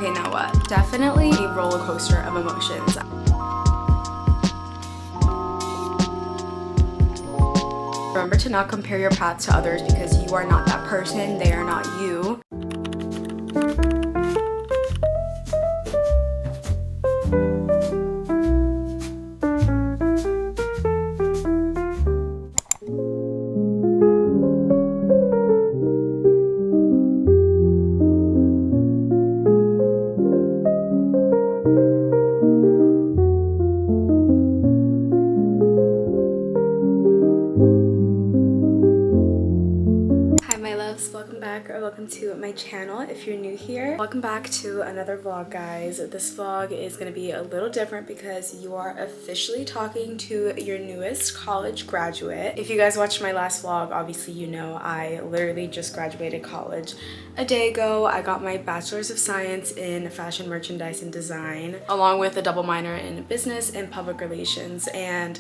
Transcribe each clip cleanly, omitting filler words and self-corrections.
Okay, now what? Definitely a roller coaster of emotions. Remember to not compare your path to others because you are not that person, they are not you. Welcome back or welcome to my channel if you're new here. Welcome back to another vlog, guys. This vlog is going to be a little different because you are officially talking to your newest college graduate. If you guys watched my last vlog, obviously you know I literally just graduated college a day ago. I got my bachelor's of science in fashion merchandise and design along with a double minor in business and public relations, and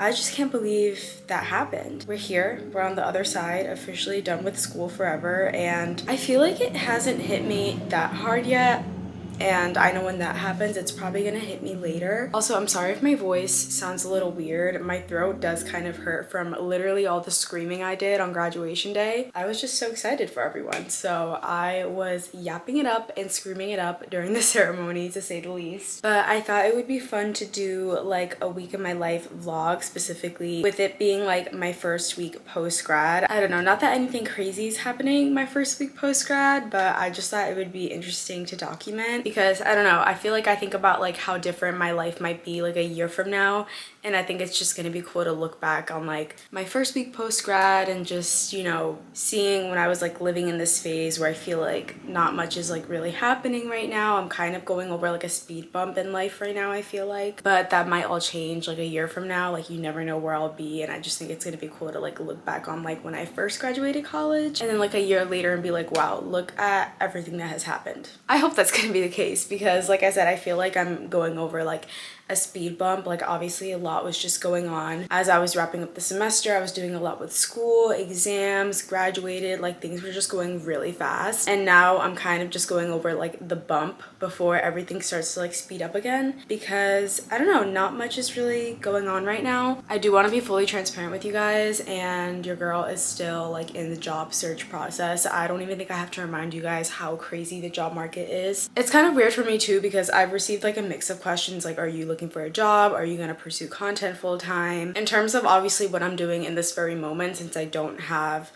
I just can't believe that happened. We're here, we're on the other side, officially done with school forever, and I feel like it hasn't hit me that hard yet. And I know when that happens, it's probably gonna hit me later. Also, I'm sorry if my voice sounds a little weird. My throat does kind of hurt from literally all the screaming I did on graduation day. I was just so excited for everyone. So I was yapping it up and screaming it up during the ceremony, to say the least. But I thought it would be fun to do like a week of my life vlog, specifically with it being like my first week post-grad. I don't know, not that anything crazy is happening my first week post-grad, but I just thought it would be interesting to document. Because I don't know, I feel like I think about like how different my life might be like a year from now, and I think it's just gonna be cool to look back on like my first week post-grad and just, you know, seeing when I was like living in this phase where I feel like not much is like really happening right now. I'm kind of going over like a speed bump in life right now, I feel like, but that might all change like a year from now. Like, you never know where I'll be, and I just think it's gonna be cool to like look back on like when I first graduated college and then like a year later and be like, wow, look at everything that has happened. I hope that's gonna be the case, because like I said, I feel like I'm going over like a speed bump. Like, obviously a lot was just going on as I was wrapping up the semester. I was doing a lot with school, exams, graduated, like things were just going really fast, and now I'm kind of just going over like the bump before everything starts to like speed up again, because I don't know, not much is really going on right now. I do want to be fully transparent with you guys, and your girl is still like in the job search process. I don't even think I have to remind you guys how crazy the job market is. It's kind of weird for me too, because I've received like a mix of questions like, are you looking for a job? Are you going to pursue content full time? In terms of obviously what I'm doing in this very moment, since I don't have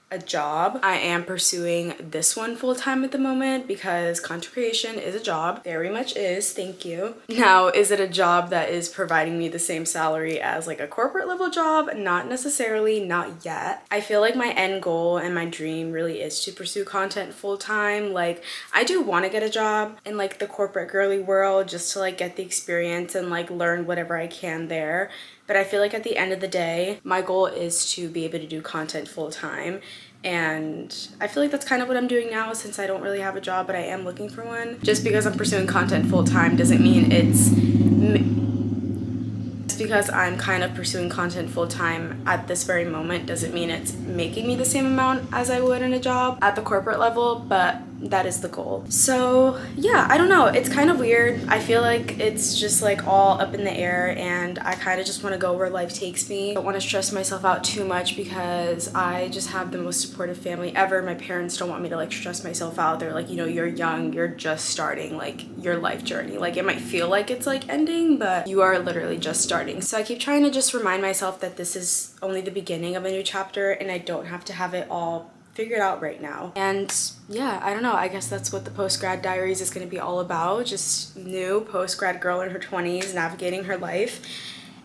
a job, I am pursuing this one full time at the moment, because content creation is a job. Very much is, thank you. Now, is it a job that is providing me the same salary as like a corporate level job? Not necessarily, not yet. I feel like my end goal and my dream really is to pursue content full time. Like, I do want to get a job in like the corporate girly world just to like get the experience and like learn whatever I can there. But I feel like at the end of the day, my goal is to be able to do content full time. And I feel like that's kind of what I'm doing now, since I don't really have a job, but I am looking for one. Just because I'm pursuing content full time doesn't mean just because I'm kind of pursuing content full time at this very moment doesn't mean it's making me the same amount as I would in a job at the corporate level, but that is the goal. So yeah, I don't know, it's kind of weird. I feel like it's just like all up in the air, and I kind of just want to go where life takes me. I don't want to stress myself out too much, because I just have the most supportive family ever. My parents don't want me to like stress myself out. They're like, you know, you're young, you're just starting like your life journey. Like, it might feel like it's like ending, but you are literally just starting. So I keep trying to just remind myself that this is only the beginning of a new chapter, and I don't have to have it all figured out right now. And yeah, I don't know, I guess that's what the post-grad diaries is going to be all about. Just new post-grad girl in her 20s navigating her life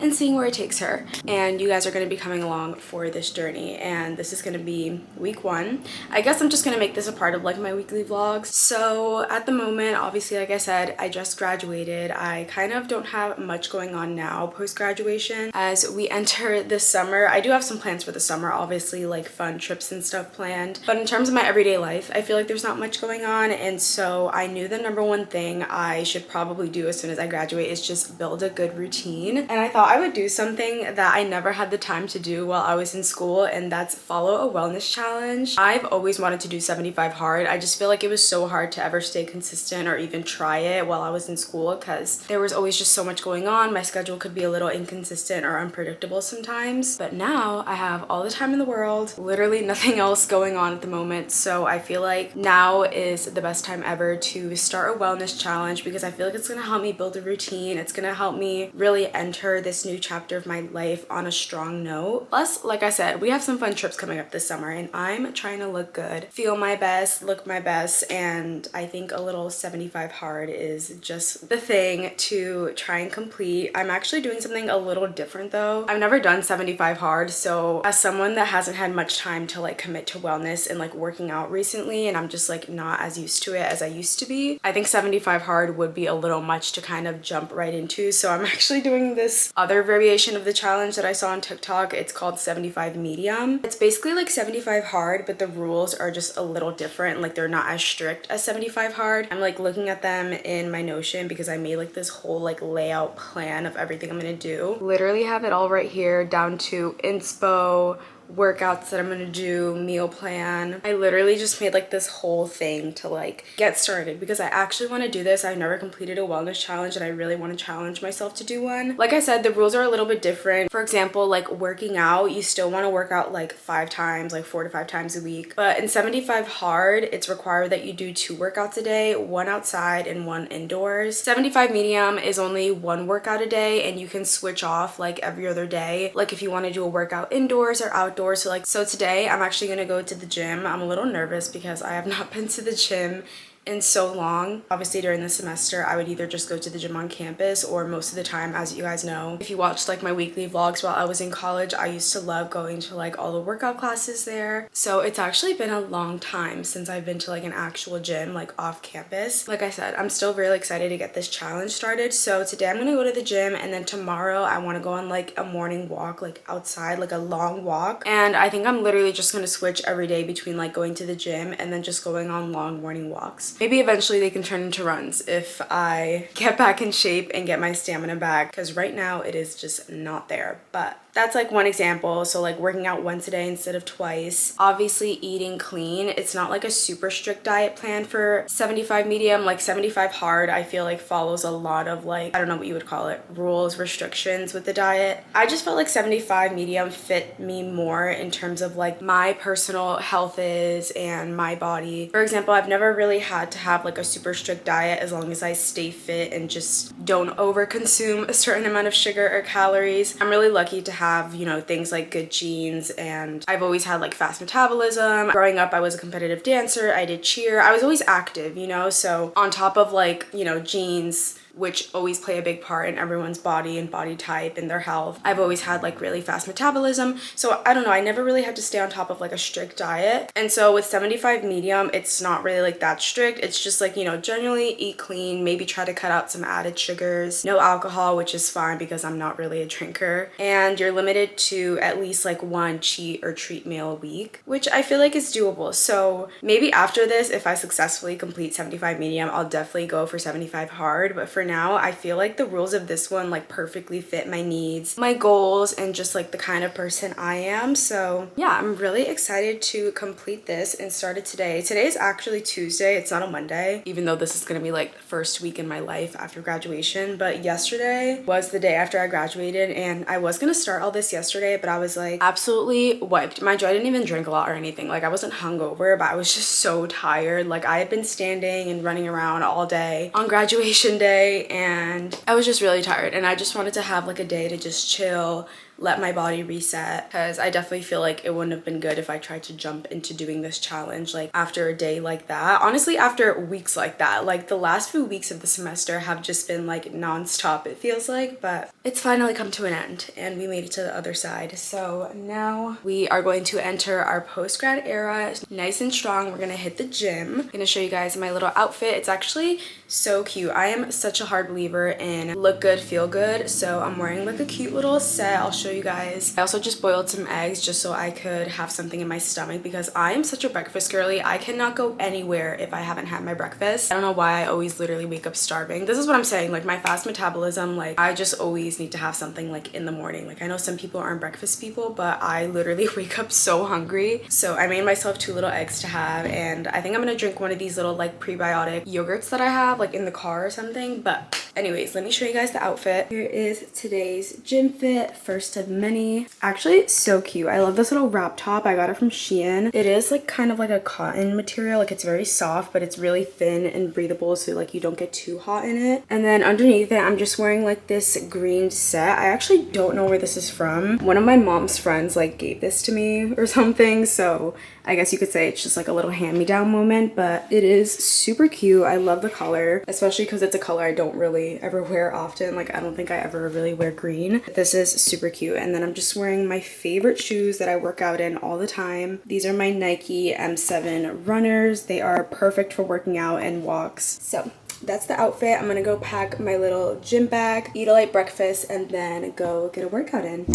and seeing where it takes her. And you guys are going to be coming along for this journey, and this is going to be week 1. I guess I'm just going to make this a part of like my weekly vlogs. So at the moment, obviously, like I said, I just graduated. I kind of don't have much going on now post-graduation as we enter this summer. I do have some plans for the summer, obviously, like fun trips and stuff planned, but in terms of my everyday life, I feel like there's not much going on. And so I knew the number one thing I should probably do as soon as I graduate is just build a good routine, and I thought I would do something that I never had the time to do while I was in school, and that's follow a wellness challenge. I've always wanted to do 75 hard. I just feel like it was so hard to ever stay consistent or even try it while I was in school because there was always just so much going on. My schedule could be a little inconsistent or unpredictable sometimes. But now I have all the time in the world, literally nothing else going on at the moment. So I feel like now is the best time ever to start a wellness challenge because I feel like it's gonna help me build a routine. It's gonna help me really enter this new chapter of my life on a strong note. Plus, like I said, we have some fun trips coming up this summer and I'm trying to look good, feel my best, look my best, and I think a little 75 hard is just the thing to try and complete. I'm actually doing something a little different though. I've never done 75 hard, so as someone that hasn't had much time to like commit to wellness and like working out recently, and I'm just like not as used to it as I used to be, I think 75 hard would be a little much to kind of jump right into. So I'm actually doing this other variation of the challenge that I saw on TikTok. It's called 75 medium. It's basically like 75 hard, but the rules are just a little different. Like they're not as strict as 75 hard. I'm like looking at them in my Notion because I made like this whole like layout plan of everything I'm gonna do. Literally have it all right here down to inspo, workouts that I'm gonna do, meal plan. I literally just made like this whole thing to like get started because I actually want to do this. I've never completed a wellness challenge and I really want to challenge myself to do one. Like I said, the rules are a little bit different. For example, like working out, you still want to work out like 5 times, like 4 to 5 times a week. But in 75 hard, it's required that you do 2 workouts a day, 1 outside and 1 indoors. 75 medium is only 1 workout a day and you can switch off like every other day. Like if you want to do a workout indoors or outdoors. So today I'm actually gonna go to the gym. I'm a little nervous because I have not been to the gym in so long. Obviously during the semester I would either just go to the gym on campus or most of the time, as you guys know, if you watched like my weekly vlogs while I was in college, I used to love going to like all the workout classes there. So it's actually been a long time since I've been to like an actual gym like off campus. Like I said, I'm still really excited to get this challenge started. So today I'm gonna go to the gym and then tomorrow I want to go on like a morning walk, like outside, like a long walk. And I think I'm literally just gonna switch every day between like going to the gym and then just going on long morning walks. Maybe eventually they can turn into runs if I get back in shape and get my stamina back, because right now it is just not there. But that's like one example. So like working out once a day instead of twice. Obviously eating clean. It's not like a super strict diet plan for 75 medium. Like 75 hard, I feel like follows a lot of like, I don't know what you would call it, rules, restrictions with the diet. I just felt like 75 medium fit me more in terms of like my personal health is and my body. For example, I've never really had to have like a super strict diet as long as I stay fit and just don't over consume a certain amount of sugar or calories. I'm really lucky to have, you know, things like good genes, and I've always had like fast metabolism. Growing up, I was a competitive dancer. I did cheer. I was always active, you know, so on top of like, you know, genes, which always play a big part in everyone's body and body type and their health, I've always had like really fast metabolism. So I don't know, I never really had to stay on top of like a strict diet. And so with 75 medium, it's not really like that strict. It's just like, you know, generally eat clean, maybe try to cut out some added sugars, no alcohol, which is fine because I'm not really a drinker. And you're limited to at least like 1 cheat or treat meal a week, which I feel like is doable. So maybe after this, if I successfully complete 75 medium, I'll definitely go for 75 hard. But for now, I feel like the rules of this one like perfectly fit my needs, my goals, and just like the kind of person I am. So yeah, I'm really excited to complete this and start it today. Today is actually Tuesday. It's not a Monday, even though this is gonna be like the first week in my life after graduation. But yesterday was the day after I graduated, and I was gonna start all this yesterday, but I was like absolutely wiped. Mind you, I didn't even drink a lot or anything. Like I wasn't hungover, but I was just so tired. Like I had been standing and running around all day on graduation day, and I was just really tired, and I just wanted to have like a day to just chill, let my body reset, because I definitely feel like it wouldn't have been good if I tried to jump into doing this challenge like after a day like that. Honestly, after weeks like that, like the last few weeks of the semester have just been like non-stop, it feels like, but it's finally come to an end and we made it to the other side. So now we are going to enter our post-grad era nice and strong. We're gonna hit the gym. I'm gonna show you guys my little outfit. It's actually so cute. I am such a hard believer in look good, feel good. So I'm wearing like a cute little set. I'll show show you guys. I also just boiled some eggs just so I could have something in my stomach because I am such a breakfast girly. I cannot go anywhere if I haven't had my breakfast. I don't know why I always literally wake up starving. This is what I'm saying, like my fast metabolism, like I just always need to have something like in the morning. Like I know some people aren't breakfast people, but I literally wake up so hungry. So I made myself 2 little eggs to have, and I think I'm gonna drink one of these little like prebiotic yogurts that I have like in the car or something. But anyways, let me show you guys the outfit. Here is today's gym fit, first of many. Actually, it's so cute. I love this little wrap top. I got it from Shein. It is like kind of like a cotton material. Like it's very soft, but it's really thin and breathable, so like you don't get too hot in it. And then underneath it, I'm just wearing like this green set. I actually don't know where this is from. One of my mom's friends like gave this to me or something, so I guess you could say it's just like a little hand-me-down moment, but it is super cute. I love the color, especially because it's a color I don't really ever wear often. Like I don't think I ever really wear green. This is super cute. And then I'm just wearing my favorite shoes that I work out in all the time. These are my Nike M7 runners. They are perfect for working out and walks. So that's the outfit. I'm gonna go pack my little gym bag, eat a light breakfast, and then go get a workout in.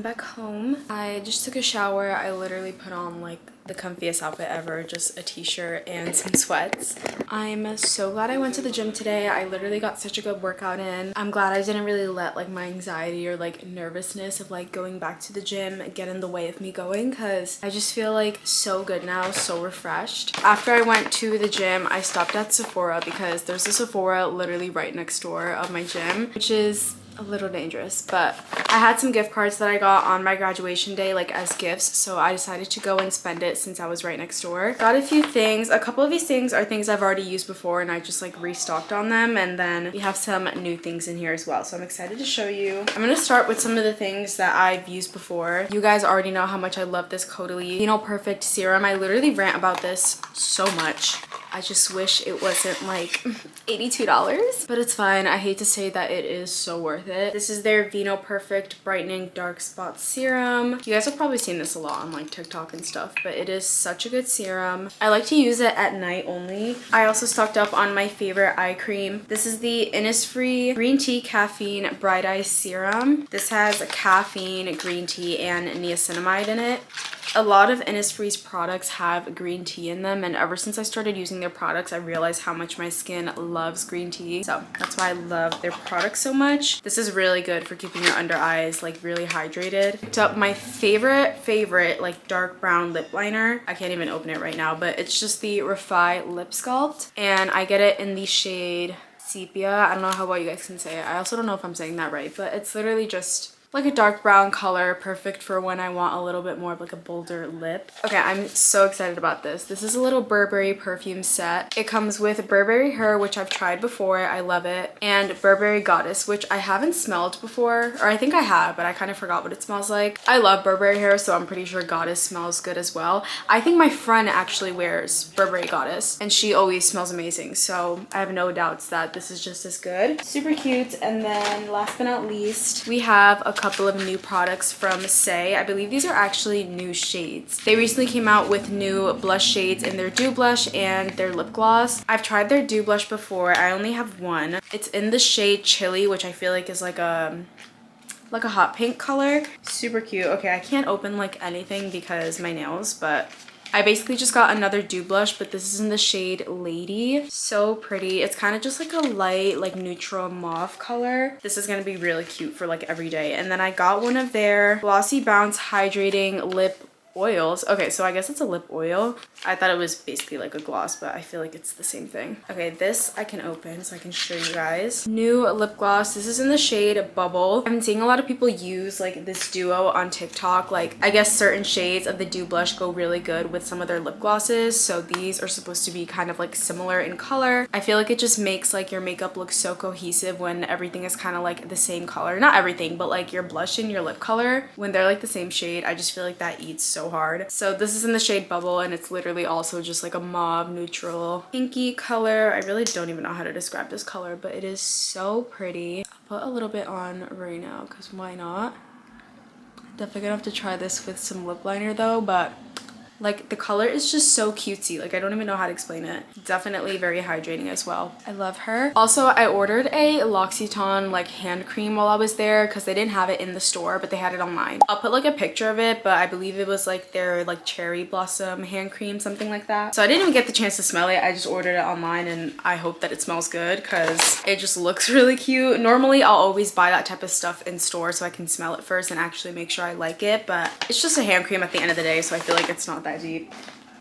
Back home. I just took a shower. I literally put on like the comfiest outfit ever, just a t-shirt and some sweats. I'm so glad I went to the gym today. I literally got such a good workout in. I'm glad I didn't really let like my anxiety or like nervousness of like going back to the gym get in the way of me going, because I just feel like so good now, so refreshed. After I went to the gym, I stopped at Sephora because there's a Sephora literally right next door of my gym, which is a little dangerous, but I had some gift cards that I got on my graduation day like as gifts, so I decided to go and spend it since I was right next door. Got a few things. A couple of these things are things I've already used before and I just like restocked on them, and then we have some new things in here as well, so I'm excited to show you. I'm gonna start with some of the things that I've used before. You guys already know how much I love this Caudalie Pheno Perfect Serum. I literally rant about this so much. I just wish it wasn't like $82, but it's fine. I hate to say that it is so worth it. This is their Pheno Perfect Brightening Dark Spot Serum. You guys have probably seen this a lot on like TikTok and stuff, but it is such a good serum. I like to use it at night only. I also stocked up on my favorite eye cream. This is the Innisfree Green Tea Caffeine Bright Eye Serum. This has caffeine, green tea, and niacinamide in it. A lot of Innisfree's products have green tea in them, and ever since I started using their products, I realized how much my skin loves green tea. So that's why I love their products so much. This is really good for keeping your under eyes like really hydrated. Picked up my favorite like dark brown lip liner. I can't even open it right now, but it's just the Refi Lip Sculpt, and I get it in the shade Sepia. I don't know how well you guys can say it. I also don't know if I'm saying that right, but it's literally just like a dark brown color, perfect for when I want a little bit more of like a bolder lip. Okay, I'm so excited about this. This is a little Burberry perfume set. It comes with Burberry Her, which I've tried before. I love it. And Burberry Goddess, which I haven't smelled before, or I think I have, but I kind of forgot what it smells like. I love Burberry Hair, so I'm pretty sure Goddess smells good as well. I think my friend actually wears Burberry Goddess, and she always smells amazing, so I have no doubts that this is just as good. Super cute. And then last but not least, we have a couple of new products from Say. I believe these are actually new shades. They recently came out with new blush shades in their Dew Blush and their lip gloss. I've tried their Dew Blush before. I only have one. It's in the shade Chili, which I feel like is like a hot pink color. Super cute. Okay, I can't open like anything because my nails, but I basically just got another Dew Blush, but this is in the shade Lady. So pretty. It's kind of just like a light, like neutral mauve color. This is gonna be really cute for like every day. And then I got one of their Glossy Bounce Hydrating Lip Oils. Okay, so I guess it's a lip oil. I thought it was basically like a gloss, but I feel like it's the same thing. Okay, this I can open so I can show you guys. New lip gloss. This is in the shade Bubble. I've been seeing a lot of people use like this duo on TikTok. Like I guess certain shades of the Dew Blush go really good with some of their lip glosses. So these are supposed to be kind of like similar in color. I feel like it just makes like your makeup look so cohesive when everything is kind of like the same color. Not everything, but like your blush and your lip color, when they're like the same shade, I just feel like that eats so so hard. So this is in the shade Bubble, and it's literally also just like a mauve neutral pinky color. I really don't even know how to describe this color, but it is so pretty. I'll put a little bit on right now because why not? Definitely gonna have to try this with some lip liner though, but like the color is just so cutesy. Like I don't even know how to explain it. Definitely very hydrating as well. I love her. Also, I ordered a L'Occitane like hand cream while I was there because they didn't have it in the store, but they had it online. I'll put like a picture of it, but I believe it was like their like cherry blossom hand cream, something like that. So I didn't even get the chance to smell it. I just ordered it online and I hope that it smells good because it just looks really cute. Normally I'll always buy that type of stuff in store so I can smell it first and actually make sure I like it, but it's just a hand cream at the end of the day, so I feel like it's not that deep.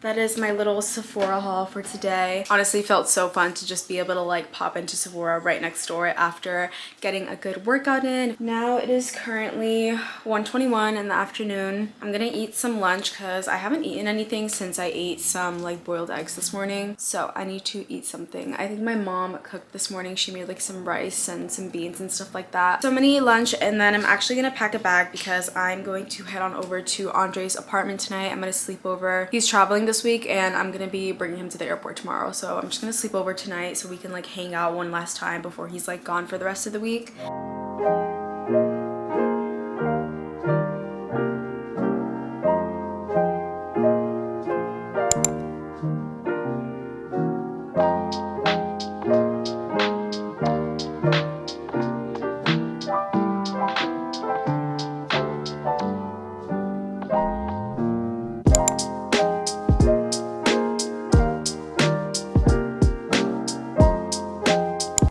That is my little Sephora haul for today. Honestly, felt so fun to just be able to like pop into Sephora right next door after getting a good workout in. Now it is currently 1:21 in the afternoon. I'm gonna eat some lunch because I haven't eaten anything since I ate some like boiled eggs this morning. So I need to eat something. I think my mom cooked this morning. She made like some rice and some beans and stuff like that. So I'm gonna eat lunch and then I'm actually gonna pack a bag because I'm going to head on over to Andre's apartment tonight. I'm gonna sleep over. He's traveling this week and I'm gonna be bringing him to the airport tomorrow, so I'm just gonna sleep over tonight so we can like hang out one last time before he's like gone for the rest of the week.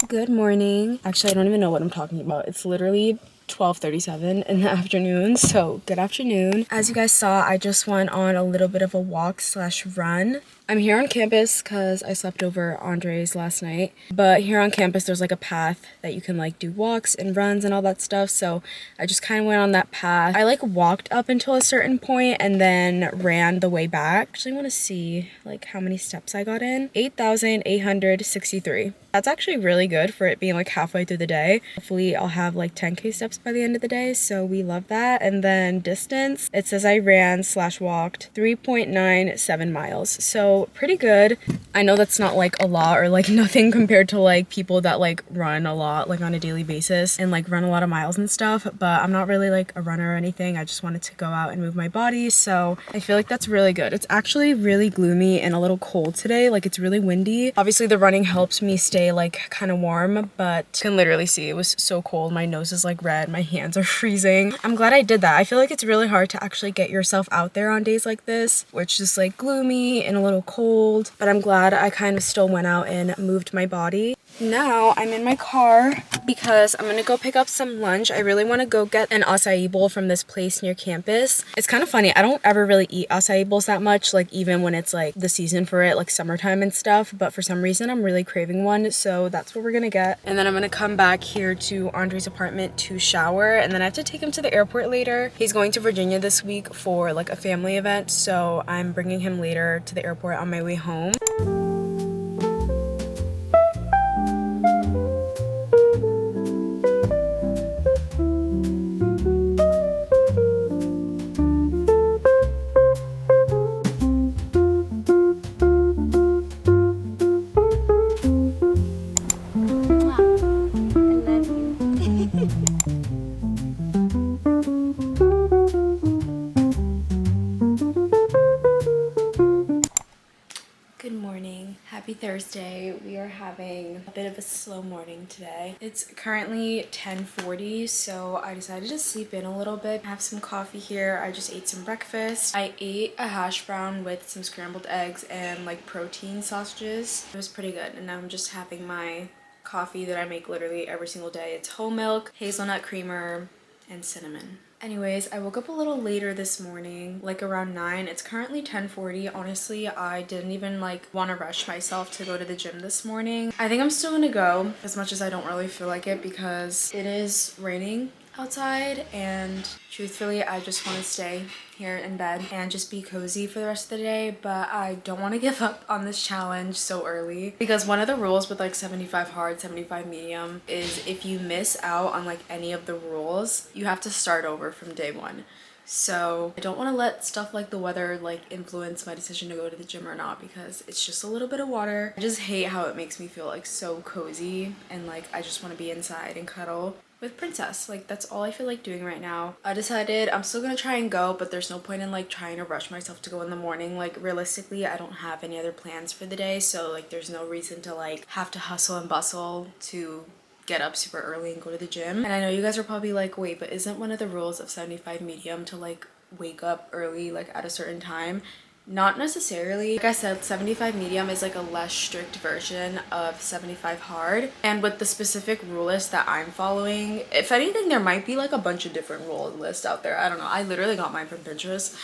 Good morning. Actually, I don't even know what I'm talking about. It's literally 12:37 in the afternoon, so good afternoon. As you guys saw, I just went on a little bit of a walk slash run. I'm here on campus because I slept over Andre's last night, but here on campus there's like a path that you can like do walks and runs and all that stuff, so I just kind of went on that path. I like walked up until a certain point and then ran the way back. Actually, I want to see like how many steps I got in. 8,863. That's actually really good for it being like halfway through the day. Hopefully I'll have like 10k steps by the end of the day, so we love that. And then distance, it says I ran slash walked 3.97 miles, so pretty good. I know that's not like a lot or like nothing compared to like people that like run a lot like on a daily basis and like run a lot of miles and stuff, but I'm not really like a runner or anything. I just wanted to go out and move my body, so I feel like that's really good. It's actually really gloomy and a little cold today. Like it's really windy. Obviously the running helps me stay like kind of warm, but you can literally see it was so cold. My nose is like red, my hands are freezing. I'm glad I did that. I feel like it's really hard to actually get yourself out there on days like this, where it's just like gloomy and a little cold, but I'm glad I kind of still went out and moved my body. Now I'm in my car because I'm gonna go pick up some lunch. I really want to go get an acai bowl from this place near campus. It's kind of funny, I don't ever really eat acai bowls that much, like even when it's like the season for it, like summertime and stuff, but for some reason I'm really craving one, so that's what we're gonna get. And then I'm gonna come back here to Andre's apartment to shower, and then I have to take him to the airport later. He's going to Virginia this week for like a family event, so I'm bringing him later to the airport on my way home. Happy Thursday. We are having a bit of a slow morning today. It's currently 10:40, so I decided to sleep in a little bit. I have some coffee here. I just ate some breakfast. I ate a hash brown with some scrambled eggs and like protein sausages. It was pretty good, and now I'm just having my coffee that I make literally every single day. It's whole milk, hazelnut creamer, and cinnamon. Anyways, I woke up a little later this morning, like around 9. It's currently 10:40. Honestly, I didn't even like want to rush myself to go to the gym this morning. I think I'm still gonna go, as much as I don't really feel like it because it is raining outside, and truthfully I just want to stay here in bed and just be cozy for the rest of the day, but I don't want to give up on this challenge so early because one of the rules with like 75 hard 75 medium is if you miss out on like any of the rules, you have to start over from day one. So I don't want to let stuff like the weather like influence my decision to go to the gym or not, because it's just a little bit of water. I just hate how it makes me feel like so cozy and like I just want to be inside and cuddle with Princess. Like that's all I feel like doing right now. I decided I'm still gonna try and go, but there's no point in like trying to rush myself to go in the morning. Like realistically, I don't have any other plans for the day, so like there's no reason to like have to hustle and bustle to get up super early and go to the gym. And I know you guys are probably like, wait, but isn't one of the rules of 75 medium to like wake up early like at a certain time? Not necessarily. Like I said, 75 medium is like a less strict version of 75 hard. And with the specific rule list that I'm following, if anything, there might be like a bunch of different rule lists out there. I don't know. I literally got mine from Pinterest.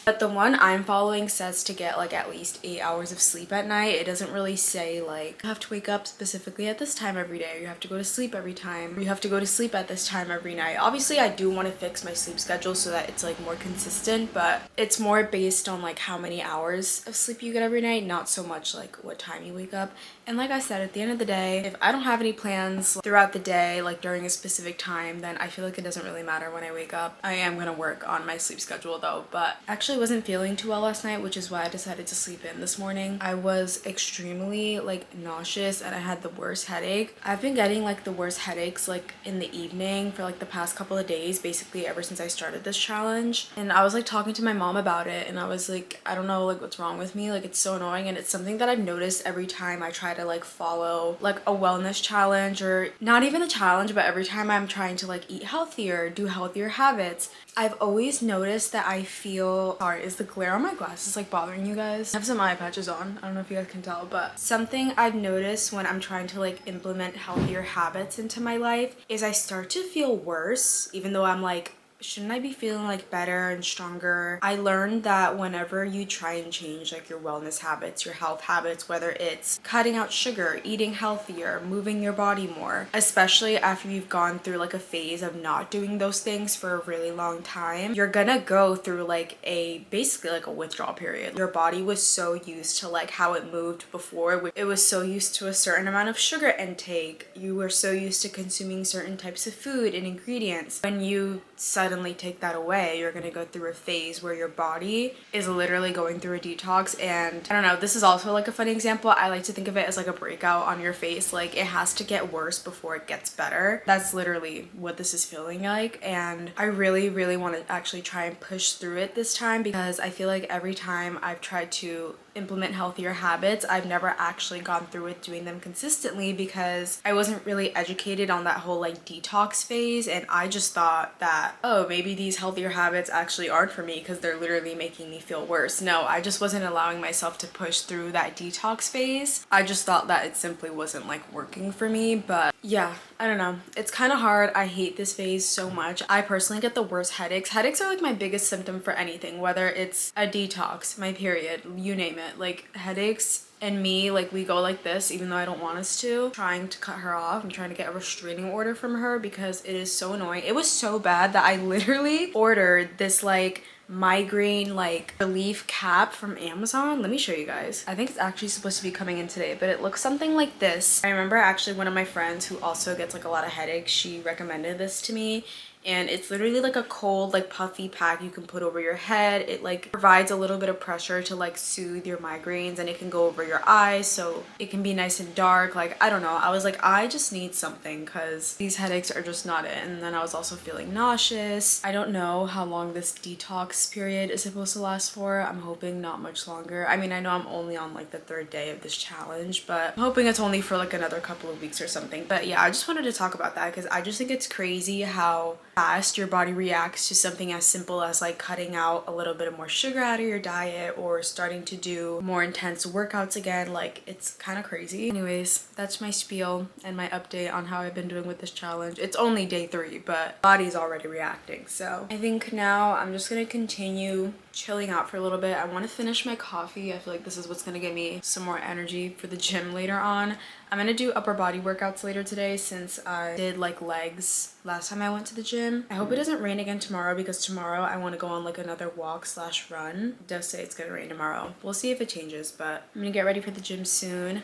But the one I'm following says to get like at least 8 hours of sleep at night. It doesn't really say like you have to wake up specifically at this time every day, or you have to go to sleep every time, or you have to go to sleep at this time every night. Obviously I do want to fix my sleep schedule so that it's like more consistent, but it's more based on like how many hours of sleep you get every night, not so much like what time you wake up. And like I said, at the end of the day, if I don't have any plans throughout the day, like during a specific time, then I feel like it doesn't really matter when I wake up. I am gonna work on my sleep schedule though, but actually wasn't feeling too well last night, which is why I decided to sleep in this morning. I was extremely like nauseous and I had the worst headache. I've been getting like the worst headaches like in the evening for like the past couple of days, basically ever since I started this challenge. And I was like talking to my mom about it, and I was like, I don't know like what's wrong with me, like it's so annoying. And it's something that I've noticed every time I try to like follow like a wellness challenge, or not even a challenge, but every time I'm trying to like eat healthier, do healthier habits, I've always noticed that I feel, sorry, is the glare on my glasses like bothering you guys? I have some eye patches on. I don't know if you guys can tell, but something I've noticed when I'm trying to like implement healthier habits into my life is I start to feel worse, even though I'm like, shouldn't I be feeling like better and stronger? I learned that whenever you try and change like your wellness habits, your health habits, whether it's cutting out sugar, eating healthier, moving your body more, especially after you've gone through like a phase of not doing those things for a really long time, you're gonna go through like basically like a withdrawal period. Your body was so used to like how it moved before. It was so used to a certain amount of sugar intake. You were so used to consuming certain types of food and ingredients. When you suddenly take that away, you're gonna go through a phase where your body is literally going through a detox. And I don't know, this is also like a funny example. I like to think of it as like a breakout on your face. Like it has to get worse before it gets better. That's literally what this is feeling like. And I really want to actually try and push through it this time, because I feel like every time I've tried to implement healthier habits, I've never actually gone through with doing them consistently, because I wasn't really educated on that whole like detox phase. And I just thought that, oh, maybe these healthier habits actually aren't for me because they're literally making me feel worse. No, I just wasn't allowing myself to push through that detox phase. I just thought that it simply wasn't like working for me. But yeah, I don't know. It's kind of hard. I hate this phase so much. I personally get the worst headaches. Headaches are like my biggest symptom for anything, whether it's a detox, my period, you name it. Like headaches and me, like we go like this even though I don't want us to. Trying to cut her off. I'm trying to get a restraining order from her because it is so annoying. It was so bad that I literally ordered this like migraine like relief cap from Amazon. Let me show you guys. I think it's actually supposed to be coming in today, but it looks something like this. I remember actually one of my friends who also gets like a lot of headaches, she recommended this to me. And it's literally like a cold like puffy pack you can put over your head. It like provides a little bit of pressure to like soothe your migraines, and it can go over your eyes so it can be nice and dark. Like I don't know, I was like, I just need something because these headaches are just not it. And then I was also feeling nauseous. I don't know how long this detox period is supposed to last for. I'm hoping not much longer. I mean, I know I'm only on like the 3rd day of this challenge, but I'm hoping it's only for like another couple of weeks or something. But yeah, I just wanted to talk about that because I just think it's crazy how fast your body reacts to something as simple as like cutting out a little bit of more sugar out of your diet or starting to do more intense workouts again. Like it's kind of crazy. Anyways, that's my spiel and my update on how I've been doing with this challenge. It's only day 3, but body's already reacting. So I think now I'm just gonna continue chilling out for a little bit. I want to finish my coffee. I feel like this is what's gonna give me some more energy for the gym later on. I'm gonna do upper body workouts later today since I did like legs last time I went to the gym. I hope it doesn't rain again tomorrow because tomorrow I want to go on like another walk / run. It does say it's gonna rain tomorrow. We'll see if it changes, but I'm gonna get ready for the gym soon.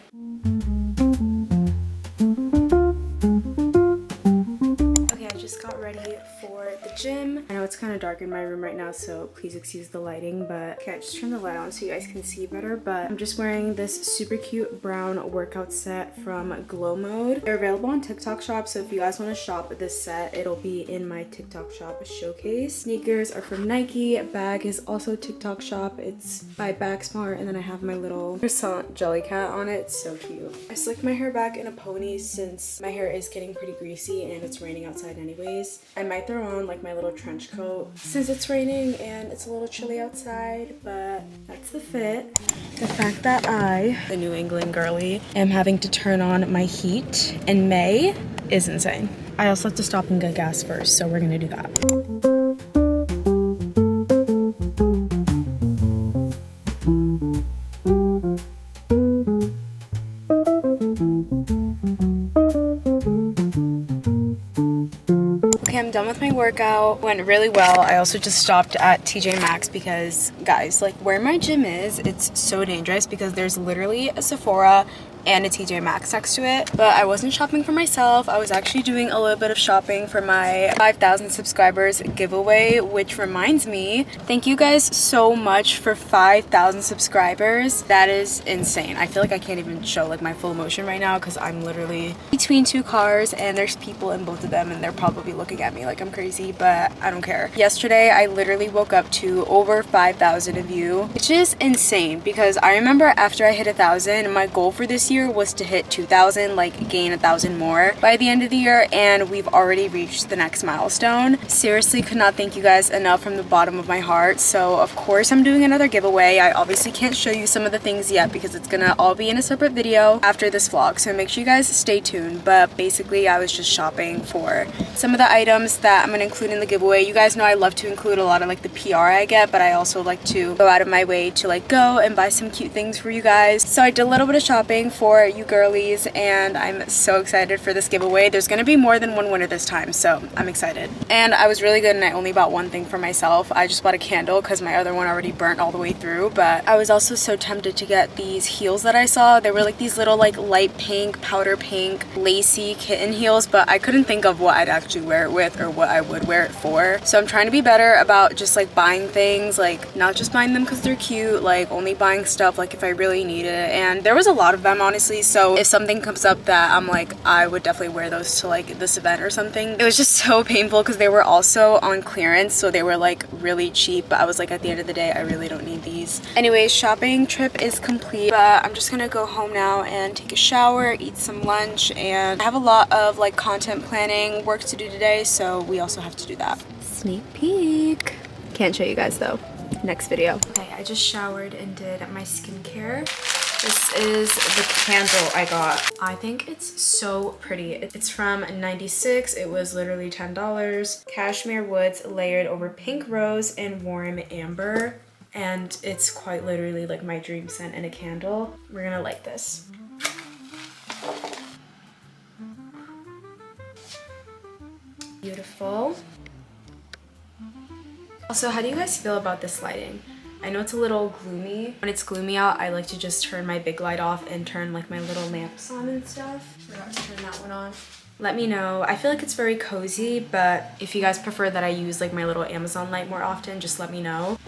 Okay, I just got ready for the gym. I know it's it's kind of dark in my room right now, so please excuse the lighting, but okay, I just turn the light on so you guys can see better. But I'm just wearing this super cute brown workout set from Glow Mode. They're available on TikTok shop, so if you guys want to shop this set, it'll be in my TikTok shop showcase. Sneakers are from Nike. Bag is also TikTok shop. It's by Bagsmart, and then I have my little croissant jelly cat on it. It's so cute. I slicked my hair back in a pony since my hair is getting pretty greasy and it's raining outside anyways. I might throw on like my little trench coat since it's raining and it's a little chilly outside, but that's the fit. The fact that I, the New England girly, am having to turn on my heat in May is insane. I also have to stop and get gas first, so we're gonna do that. I'm done with my workout. Went really well. I also just stopped at TJ Maxx because, guys, like where my gym is, it's so dangerous because there's literally a Sephora and a TJ Maxx next to it. But I wasn't shopping for myself. I was actually doing a little bit of shopping for my 5,000 subscribers giveaway, which reminds me, thank you guys so much for 5,000 subscribers. That is insane. I feel like I can't even show like my full emotion right now because I'm literally between two cars and there's people in both of them and they're probably looking at me like I'm crazy, but I don't care. Yesterday, I literally woke up to over 5,000 of you, which is insane because I remember after I hit 1,000, my goal for this year was to hit 2,000, like gain 1,000 more by the end of the year, and we've already reached the next milestone. Seriously, could not thank you guys enough from the bottom of my heart. So of course I'm doing another giveaway. I obviously can't show you some of the things yet because it's gonna all be in a separate video after this vlog, so make sure you guys stay tuned. But basically I was just shopping for some of the items that I'm gonna include in the giveaway. You guys know I love to include a lot of like the PR I get, but I also like to go out of my way to like go and buy some cute things for you guys. So I did a little bit of shopping for you girlies and I'm so excited for this giveaway. There's gonna be more than one winner this time, so I'm excited. And I was really good and I only bought one thing for myself. I just bought a candle because my other one already burnt all the way through, but I was also so tempted to get these heels that I saw. They were like these little like light pink, powder pink, lacy kitten heels, but I couldn't think of what I'd actually wear it with or what I would wear it for. So I'm trying to be better about just like buying things, like not just buying them because they're cute, like only buying stuff like if I really need it. And there was a lot of them honestly, so if something comes up that I'm like I would definitely wear those to like this event or something. It was just so painful because they were also on clearance, so they were like really cheap, but I was like at the end of the day I really don't need these. Anyways, shopping trip is complete, but I'm just gonna go home now and take a shower, eat some lunch, and I have a lot of like content planning work to do today, so we also have to do that. Sneak peek. Can't show you guys though. Next video. Okay, I just showered and did my skincare. This is the candle I got. I think it's so pretty. It's from 96. It was literally $10. Cashmere woods layered over pink rose and warm amber. And it's quite literally like my dream scent in a candle. We're gonna like this. Beautiful. Also, how do you guys feel about this lighting? I know it's a little gloomy. When it's gloomy out, I like to just turn my big light off and turn like my little lamps on and stuff. Forgot to turn that one on. Let me know. I feel like it's very cozy, but if you guys prefer that I use like my little Amazon light more often, just let me know.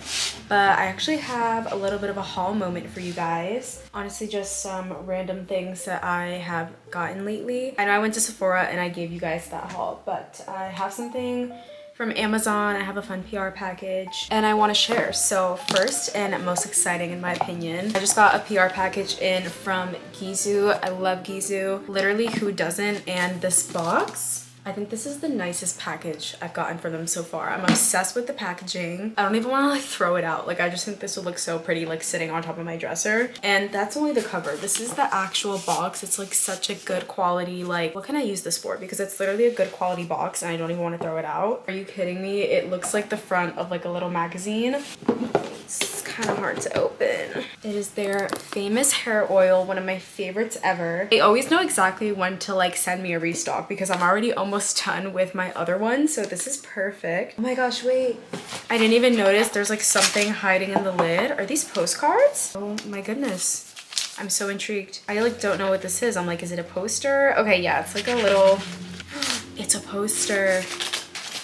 But I actually have a little bit of a haul moment for you guys. Honestly, just some random things that I have gotten lately. I know I went to Sephora and I gave you guys that haul, but I have something from Amazon. I have a fun PR package and I want to share. So first and most exciting in my opinion, I just got a PR package in from Gizu. I love Gizu. Literally, who doesn't? And this box, I think this is the nicest package I've gotten from them so far. I'm obsessed with the packaging. I don't even want to like throw it out. Like I just think this would look so pretty like sitting on top of my dresser. And that's only the cover. This is the actual box. It's like such a good quality. Like what can I use this for? Because it's literally a good quality box and I don't even want to throw it out. Are you kidding me? It looks like the front of like a little magazine. It's kind of hard to open. It is their famous hair oil, one of my favorites ever. They always know exactly when to like send me a restock because I'm already almost done with my other one, so this is perfect. Oh my gosh, wait. I didn't even notice there's like something hiding in the lid. Are these postcards? Oh my goodness. I'm so intrigued. I like don't know what this is. I'm like, is it a poster? Okay, yeah, it's like a little, it's a poster.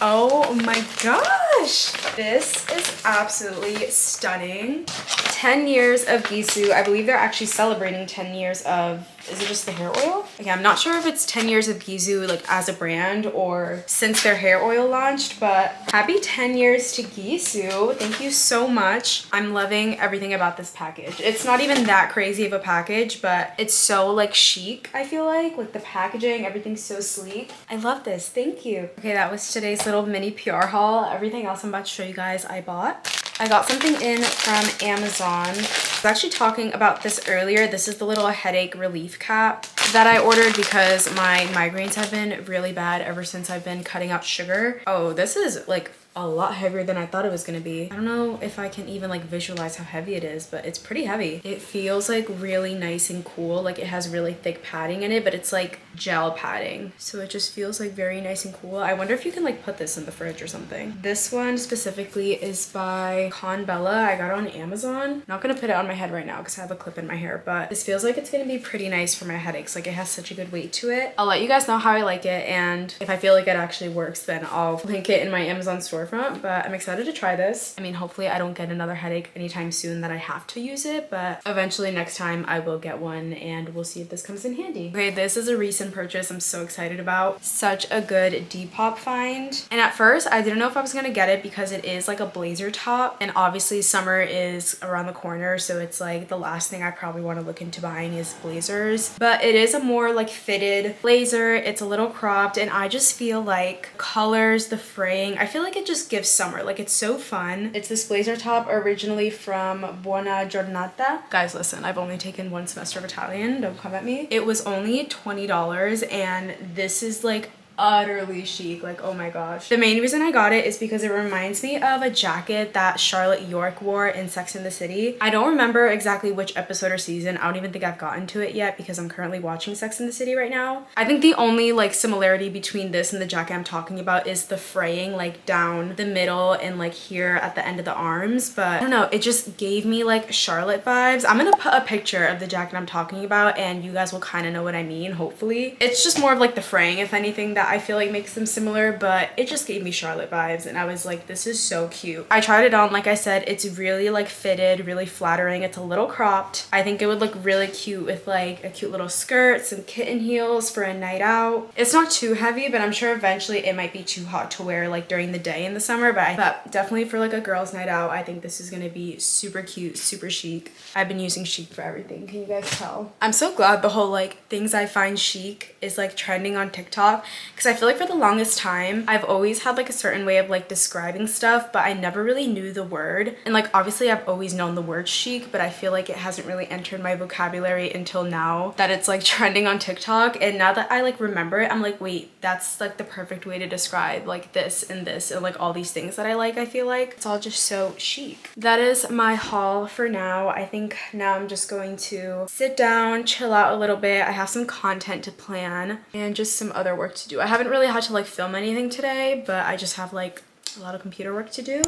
Oh my gosh, gosh. This is absolutely stunning. 10 years of Gisou. I believe they're actually celebrating 10 years of, is it just the hair oil? Okay, I'm not sure if it's 10 years of Gisou like as a brand or since their hair oil launched, but happy 10 years to Gisou. Thank you so much. I'm loving everything about this package. It's not even that crazy of a package, but it's so like chic, I feel like the packaging, everything's so sleek. I love this. Thank you. Okay, that was today's little mini PR haul. Everything else I'm about to show you guys I bought. I got something in from Amazon. I was actually talking about this earlier. This is the little headache relief cap that I ordered because my migraines have been really bad ever since I've been cutting out sugar. Oh, this is like a lot heavier than I thought it was gonna be. I don't know if I can even like visualize how heavy it is, but it's pretty heavy. It feels like really nice and cool. Like it has really thick padding in it, but it's like gel padding. So it just feels like very nice and cool. I wonder if you can like put this in the fridge or something. This one specifically is by Bella. I got it on Amazon. Not gonna put it on my head right now because I have a clip in my hair, but this feels like it's gonna be pretty nice for my headaches. Like it has such a good weight to it. I'll let you guys know how I like it, and if I feel like it actually works, then I'll link it in my Amazon storefront. But I'm excited to try this. I mean, hopefully I don't get another headache anytime soon that I have to use it, but eventually next time I will get one and we'll see if this comes in handy. Okay, this is a recent purchase I'm so excited about. Such a good Depop find. And at first I didn't know if I was gonna get it because it is like a blazer top, and obviously summer is around the corner, so it's like the last thing I probably want to look into buying is blazers. But it is a more like fitted blazer. It's a little cropped, and I just feel like colors, the fraying, I feel like it just gives summer. Like it's so fun. It's this blazer top originally from Buona Giornata. Guys, listen, I've only taken one semester of Italian, don't come at me. It was only $20, and this is like utterly chic. Like, oh my gosh. The main reason I got it is because it reminds me of a jacket that Charlotte York wore in Sex and the City. I don't remember exactly which episode or season. I don't even think I've gotten to it yet because I'm currently watching Sex and the City right now. I think the only like similarity between this and the jacket I'm talking about is the fraying like down the middle and like here at the end of the arms, but I don't know, it just gave me like Charlotte vibes. I'm gonna put a picture of the jacket I'm talking about and you guys will kind of know what I mean, hopefully. It's just more of like the fraying, if anything, that I feel like makes them similar, but it just gave me Charlotte vibes, and I was like, this is so cute. I tried it on. Like I said, it's really like fitted, really flattering. It's a little cropped. I think it would look really cute with like a cute little skirt, some kitten heels for a night out. It's not too heavy, but I'm sure eventually it might be too hot to wear like during the day in the summer, but definitely for like a girl's night out, I think this is gonna be super cute, super chic. I've been using chic for everything. Can you guys tell? I'm so glad the whole like things I find chic is like trending on TikTok, because I feel like for the longest time I've always had like a certain way of like describing stuff, but I never really knew the word. And like obviously I've always known the word chic, but I feel like it hasn't really entered my vocabulary until now that it's like trending on TikTok. And now that I like remember it, I'm like, wait, that's like the perfect way to describe like this and like all these things that I like. I feel like it's all just so chic. That is my haul for now. I think now I'm just going to sit down, chill out a little bit. I have some content to plan and just some other work to do. I haven't really had to like film anything today, but I just have like a lot of computer work to do.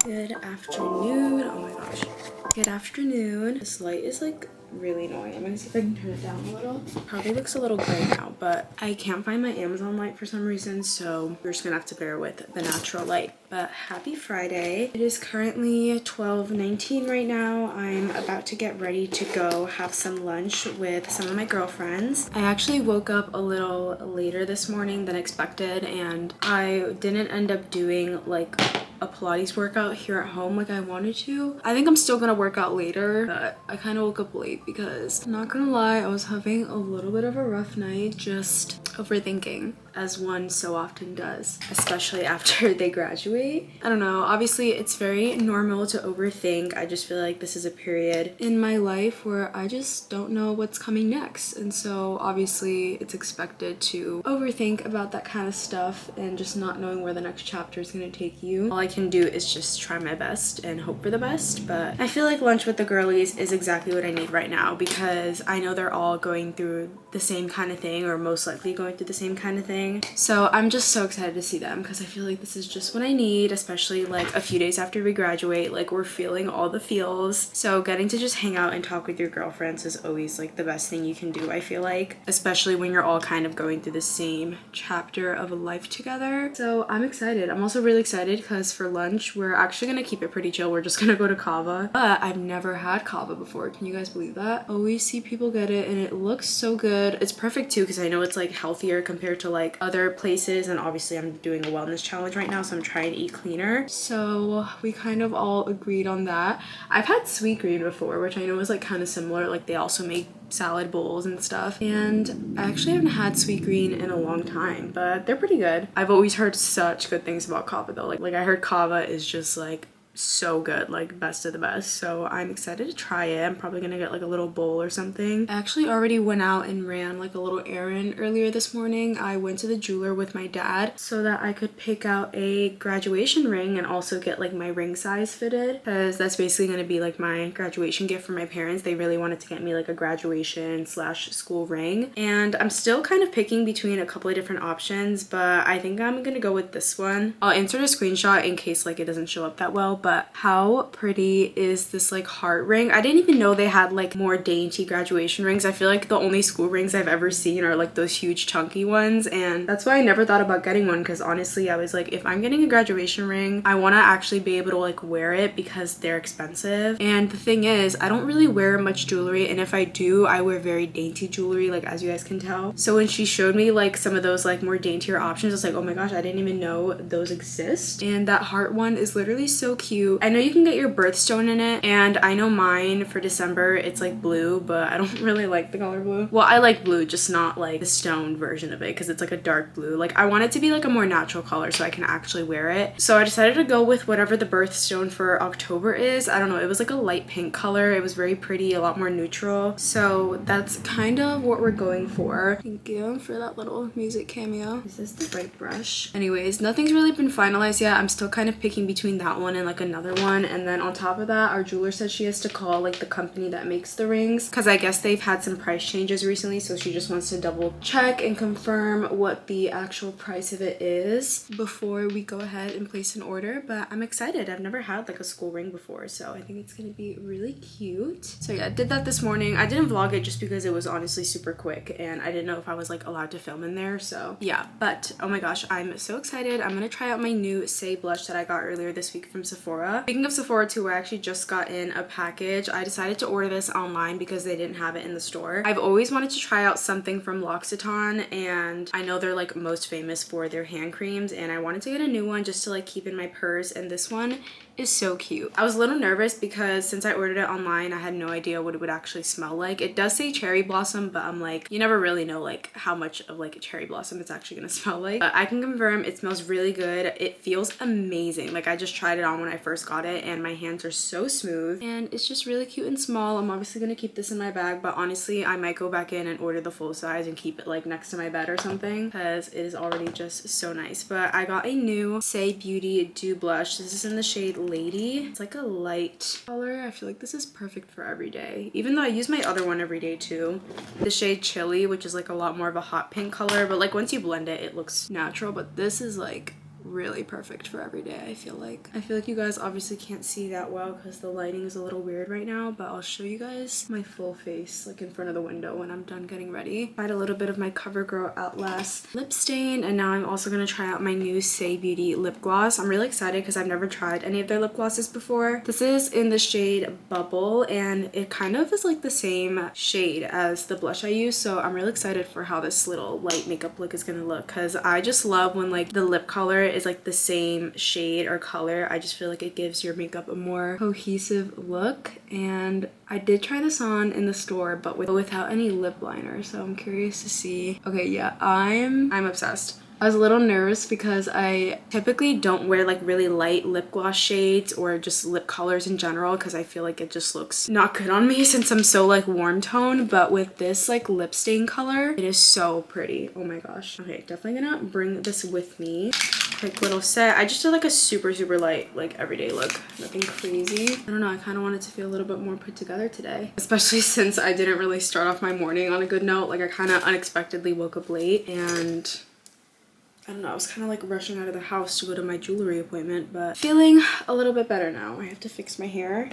Good afternoon. Oh my gosh. Good afternoon. This light is like really annoying. I'm gonna see if I can turn it down a little. Probably looks a little gray now, but I can't find my Amazon light for some reason, so you're just gonna have to bear with the natural light. But happy Friday. It is currently 12:19 right now. I'm about to get ready to go have some lunch with some of my girlfriends. I actually woke up a little later this morning than expected, and I didn't end up doing like a Pilates workout here at home like I wanted to. I think I'm still gonna work out later, but I kind of woke up late because, I'm not gonna lie, I was having a little bit of a rough night, just overthinking, as one so often does, especially after they graduate. I don't know, obviously it's very normal to overthink. I just feel like this is a period in my life where I just don't know what's coming next, and so obviously it's expected to overthink about that kind of stuff and just not knowing where the next chapter is going to take you. All I can do is just try my best and hope for the best, but I feel like lunch with the girlies is exactly what I need right now, because I know they're all going through the same kind of thing, or most likely going going through the same kind of thing. So I'm just so excited to see them because I feel like this is just what I need, especially like a few days after we graduate. Like we're feeling all the feels. So getting to just hang out and talk with your girlfriends is always like the best thing you can do, I feel like, especially when you're all kind of going through the same chapter of life together. So I'm excited. I'm also really excited because for lunch we're actually gonna keep it pretty chill. We're just gonna go to kava, but I've never had kava before. Can you guys believe that? Always see people get it and it looks so good. It's perfect too because I know it's like healthier compared to like other places, and obviously I'm doing a wellness challenge right now, so I'm trying to eat cleaner. So we kind of all agreed on that. I've had sweet green before, which I know is like kind of similar. Like they also make salad bowls and stuff, and I actually haven't had sweet green in a long time, but they're pretty good. I've always heard such good things about kava though. Like I heard kava is just like so good, like best of the best. So I'm excited to try it. I'm probably gonna get like a little bowl or something. I actually already went out and ran like a little errand earlier this morning. I went to the jeweler with my dad so that I could pick out a graduation ring and also get like my ring size fitted, because that's basically gonna be like my graduation gift for my parents. They really wanted to get me like a graduation slash school ring, and I'm still kind of picking between a couple of different options, but I think I'm gonna go with this one. I'll insert a screenshot in case like it doesn't show up that well, but how pretty is this like heart ring? I didn't even know they had like more dainty graduation rings. I feel like the only school rings I've ever seen are like those huge chunky ones, and that's why I never thought about getting one, because honestly I was like, if I'm getting a graduation ring, I want to actually be able to like wear it because they're expensive. And the thing is, I don't really wear much jewelry, and if I do, I wear very dainty jewelry, like as you guys can tell. So when she showed me like some of those like more daintier options, I was like, oh my gosh, I didn't even know those exist. And that heart one is literally so cute. I know you can get your birthstone in it, and I know mine for December it's like blue, but I don't really like the color blue. Well, I like blue, just not like the stone version of it, because it's like a dark blue. Like I want it to be like a more natural color so I can actually wear it. So I decided to go with whatever the birthstone for October is. I don't know, it was like a light pink color. It was very pretty, a lot more neutral. So that's kind of what we're going for. Thank you for that little music cameo. Is this the right brush? Anyways, nothing's really been finalized yet. I'm still kind of picking between that one and like another one. And then on top of that, our jeweler said she has to call like the company that makes the rings, because I guess they've had some price changes recently, so she just wants to double check and confirm what the actual price of it is before we go ahead and place an order. But I'm excited. I've never had like a school ring before, so I think it's gonna be really cute. So yeah, I did that this morning. I didn't vlog it just because it was honestly super quick and I didn't know if I was like allowed to film in there. So yeah, but oh my gosh, I'm so excited. I'm gonna try out my new Say blush that I got earlier this week from Sephora. Speaking of Sephora too, I actually just got in a package. I decided to order this online because they didn't have it in the store. I've always wanted to try out something from L'Occitane, and I know they're like most famous for their hand creams, and I wanted to get a new one just to like keep in my purse, and this one is so cute. I was a little nervous because since I ordered it online, I had no idea what it would actually smell like. It does say cherry blossom, but I'm like, you never really know like how much of like a cherry blossom it's actually gonna smell like. But I can confirm it smells really good. It feels amazing. Like I just tried it on when I first got it and my hands are so smooth, and it's just really cute and small. I'm obviously gonna keep this in my bag, but honestly I might go back in and order the full size and keep it like next to my bed or something, because it is already just so nice. But I got a new Say Beauty Dew Blush. This is in the shade Lady. It's like a light color. I feel like this is perfect for every day, even though I use my other one every day too. The shade Chili, which is like a lot more of a hot pink color, but like once you blend it, it looks natural. But this is like really perfect for every day. I feel like you guys obviously can't see that well because the lighting is a little weird right now, but I'll show you guys my full face like in front of the window when I'm done getting ready. I had a little bit of my CoverGirl Outlast lip stain, and now I'm also gonna try out my new Say Beauty lip gloss. I'm really excited because I've never tried any of their lip glosses before. This is in the shade Bubble, and it kind of is like the same shade as the blush I use, so I'm really excited for how this little light makeup look is gonna look, because I just love when like the lip color is like the same shade or color. I just feel like it gives your makeup a more cohesive look. And I did try this on in the store, but without any lip liner, so I'm curious to see. Okay, yeah, I'm obsessed. I was a little nervous because I typically don't wear like really light lip gloss shades or just lip colors in general because I feel like it just looks not good on me since I'm so like warm tone, but with this like lip stain color, it is so pretty. Oh my gosh. Okay, definitely gonna bring this with me. Quick little set. I just did like a super light like everyday look, nothing crazy. I don't know, I kind of wanted to feel a little bit more put together today, especially since I didn't really start off my morning on a good note. Like I kind of unexpectedly woke up late and I don't know, I was kind of like rushing out of the house to go to my jewelry appointment, but feeling a little bit better now. I have to fix my hair.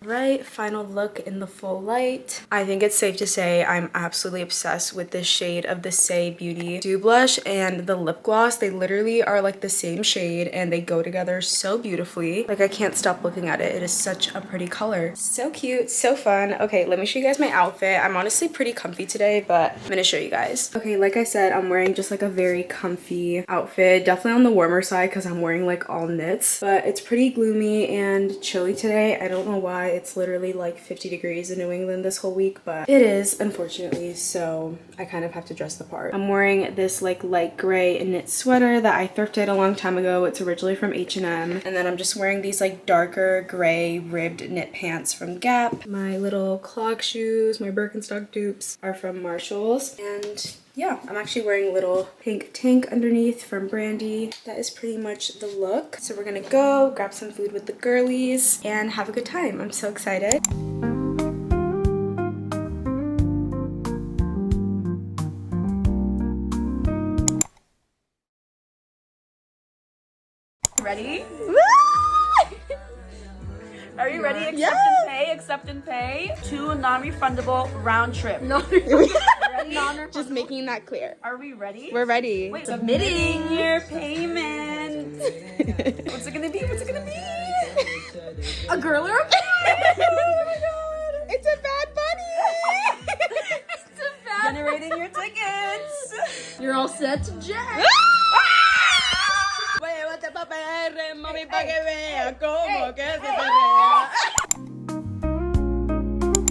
Right, final look in the full light. I think it's safe to say I'm absolutely obsessed with this shade of the Say Beauty Dew Blush and the lip gloss. They literally are like the same shade and they go together so beautifully. Like I can't stop looking at it. It is such a pretty color. So cute, so fun. Okay, let me show you guys my outfit. I'm honestly pretty comfy today, but I'm gonna show you guys. Okay, like I said, I'm wearing just like a very comfy outfit. Definitely on the warmer side because I'm wearing like all knits, but it's pretty gloomy and chilly today. I don't know why. It's literally like 50 degrees in New England this whole week, but it is, unfortunately, so I kind of have to dress the part. I'm wearing this like light gray knit sweater that I thrifted a long time ago. It's originally from H&M. And then I'm just wearing these like darker gray ribbed knit pants from Gap. My little clog shoes, my Birkenstock dupes are from Marshalls. And yeah, I'm actually wearing a little pink tank underneath from Brandy. That is pretty much the look. So we're gonna go grab some food with the girlies and have a good time. I'm so excited. Ready? Are you ready? Accept and pay, accept and pay. 2 non-refundable round trip. Just making that clear. Are we ready? We're ready. Wait, submitting your payment. What's it gonna be? What's it gonna be? A girl or a boy? Oh my god. It's a Bad Bunny. It's a Bad Generating your tickets. You're all set to jet.